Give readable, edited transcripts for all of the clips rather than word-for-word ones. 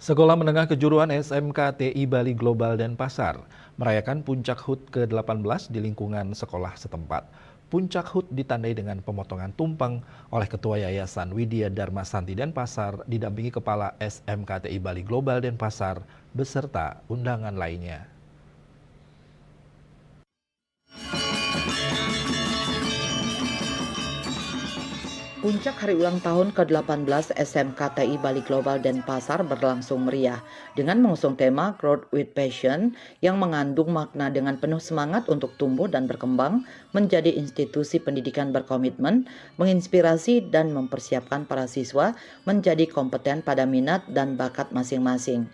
Sekolah Menengah Kejuruan SMK TI Bali Global Denpasar merayakan Puncak HUT ke-18 di lingkungan sekolah setempat. Puncak HUT ditandai dengan pemotongan tumpeng oleh Ketua Yayasan Widya Dharma Santi Denpasar didampingi Kepala SMK TI Bali Global Denpasar beserta undangan lainnya. Puncak hari ulang tahun ke-18 SMK TI Bali Global Denpasar berlangsung meriah dengan mengusung tema Growth with Passion yang mengandung makna dengan penuh semangat untuk tumbuh dan berkembang menjadi institusi pendidikan berkomitmen, menginspirasi dan mempersiapkan para siswa menjadi kompeten pada minat dan bakat masing-masing.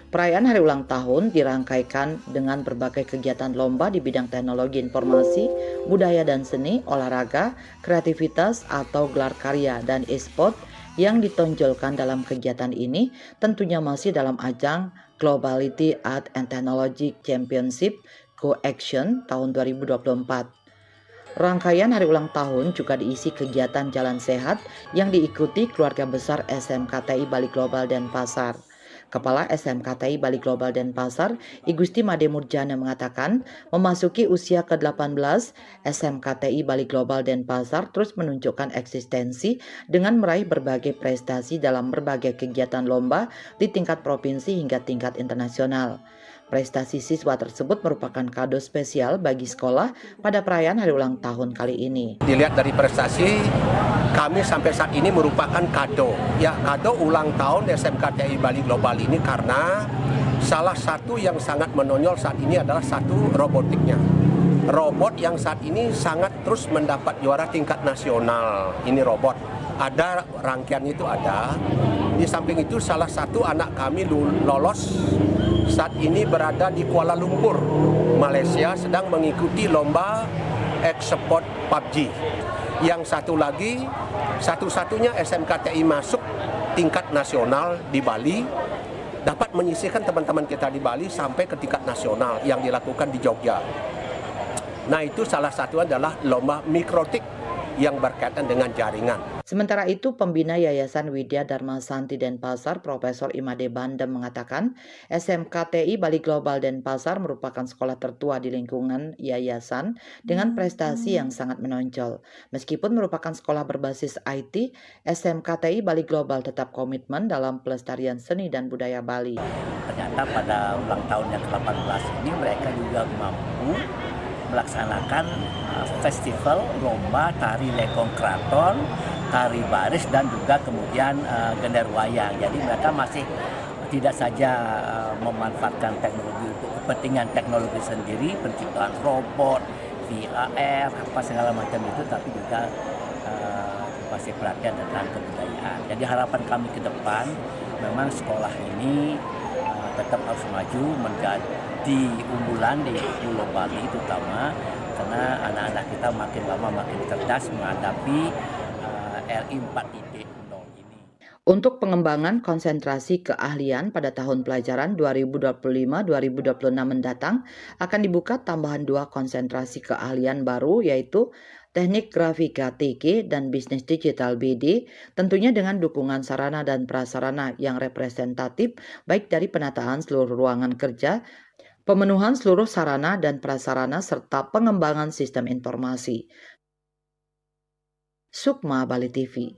Perayaan hari ulang tahun dirangkaikan dengan berbagai kegiatan lomba di bidang teknologi informasi, budaya dan seni, olahraga, kreativitas atau gelar karya dan e-sport yang ditonjolkan dalam kegiatan ini tentunya masih dalam ajang Globality Art and Technology Championship Go Action tahun 2024. Rangkaian hari ulang tahun juga diisi kegiatan jalan sehat yang diikuti keluarga besar SMK TI Bali Global Denpasar. Kepala SMK TI Bali Global Denpasar, I Gusti Made Murjana mengatakan, memasuki usia ke-18, SMK TI Bali Global Denpasar terus menunjukkan eksistensi dengan meraih berbagai prestasi dalam berbagai kegiatan lomba di tingkat provinsi hingga tingkat internasional. Prestasi siswa tersebut merupakan kado spesial bagi sekolah pada perayaan hari ulang tahun kali ini. Dilihat dari prestasi, kami sampai saat ini merupakan kado. Ya, kado ulang tahun SMK TI Bali Global ini karena salah satu yang sangat menonjol saat ini adalah satu robotiknya. Robot yang saat ini sangat terus mendapat juara tingkat nasional. Ini robot. Ada rangkaiannya itu ada. Di samping itu salah satu anak kami lolos saat ini berada di Kuala Lumpur, Malaysia, sedang mengikuti lomba ekspor PUBG. Yang satu lagi, satu-satunya SMK TI masuk tingkat nasional di Bali, dapat menyisihkan teman-teman kita di Bali sampai ke tingkat nasional yang dilakukan di Jogja. Nah, itu salah satu adalah lomba mikrotik yang berkaitan dengan jaringan. Sementara itu, pembina Yayasan Widya Dharma Santi Denpasar, Profesor Imade Bandem mengatakan, SMK TI Bali Global Denpasar merupakan sekolah tertua di lingkungan yayasan dengan prestasi yang sangat menonjol. Meskipun merupakan sekolah berbasis IT, SMK TI Bali Global tetap komitmen dalam pelestarian seni dan budaya Bali. Ternyata pada ulang tahun yang ke-18 ini mereka juga mampu melaksanakan festival lomba tari lekong keraton, tari baris dan juga kemudian gender wayang. Jadi mereka masih tidak saja memanfaatkan teknologi untuk kepentingan teknologi sendiri, penciptaan robot, VAR, apa segala macam itu, tapi juga masih perhatian tentang kebudayaan. Jadi harapan kami ke depan memang sekolah ini tetap harus maju menjadi unggulan di Pulau Bali terutama karena anak-anak kita makin lama makin cerdas menghadapi RI 4.0 ini. Untuk pengembangan konsentrasi keahlian pada tahun pelajaran 2025-2026 mendatang akan dibuka tambahan 2 konsentrasi keahlian baru yaitu Teknik Grafika TG dan Bisnis Digital BD, tentunya dengan dukungan sarana dan prasarana yang representatif baik dari penataan seluruh ruangan kerja, pemenuhan seluruh sarana dan prasarana serta pengembangan sistem informasi. Sukma Bali TV.